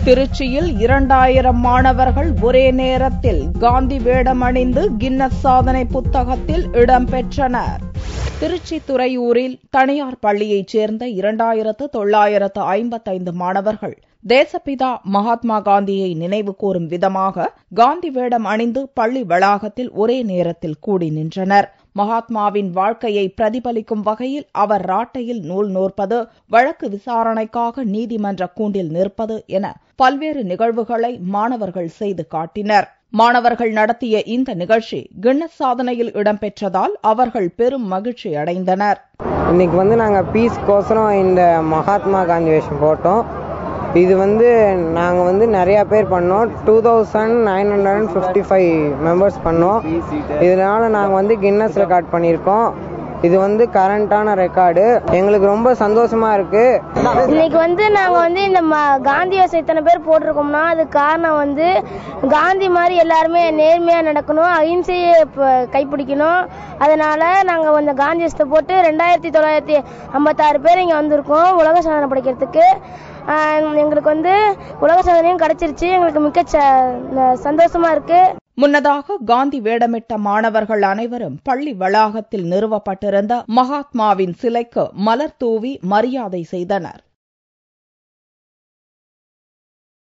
திருச்சியில் 2000 மாணவர்கள் ஒரே நேரத்தில் காந்தி வேடம் அணிந்து கின்னஸ் சாதனை புத்தகத்தில் இடம்பெற்றனர். திருச்சி துறையூரில் தனியார் பள்ளியைச் சேர்ந்த 2955 மாணவர்கள் தேசப்பிதா மகாத்மா காந்தியை நினைவு கூறும் விதமாக காந்தி வேடம் அணிந்து பள்ளி வளாகத்தில் ஒரே நேரத்தில் கூடி நின்றனர். மகாத்மாவின் வாழ்க்கையை பிரதிபலிக்கும் வகையில் அவர் ராட்டையில் நூல் நூற்பது, வழக்கு விசாரணைக்காக நீதிமன்ற கூண்டில் நிற்பது என பல்வேறு நிகழ்வுகளை மாணவர்கள் செய்து காட்டினர். மாணவர்கள் நடத்திய இந்த நிகழ்ச்சி கின்னஸ் சாதனையில் இடம்பெற்றதால் அவர்கள் பெரும் மகிழ்ச்சி அடைந்தனர். இன்னைக்கு நாங்கள் பீஸ்கோசரம் இந்த மகாத்மா காந்தி வேஷம் போட்டோம். இது நாங்கள் நிறைய பேர் பண்ணோம். 2955 மெம்பர்ஸ் பண்ணோம். இதனால நாங்கள் கின்னஸ் ரெக்கார்ட் பண்ணியிருக்கோம். இது கரண்டான ரெக்கார்டு. எங்களுக்கு ரொம்ப சந்தோஷமா இருக்கு. இன்னைக்கு நாங்க இந்த காந்தி வேஷம் இத்தனை பேர் போட்டிருக்கோம்னா அது காரணம் காந்தி மாதிரி எல்லாருமே நேர்மையா நடக்கணும், அகிம்சையை கைப்பிடிக்கணும். அதனால நாங்க காந்தி வேஷத்தை போட்டு 2956 பேர் இங்க வந்திருக்கோம் உலக சாதனை படைக்கிறதுக்கு. எங்களுக்கு உலக சாதனையும் கிடைச்சிருச்சு. எங்களுக்கு மிக்க சந்தோஷமா இருக்கு. முன்னதாக காந்தி வேடமிட்ட மாணவர்கள் அனைவரும் பள்ளி வளாகத்தில் நிறுவப்பட்டிருந்த மகாத்மாவின் சிலைக்கு மலர் தூவி மரியாதை செய்தனர்.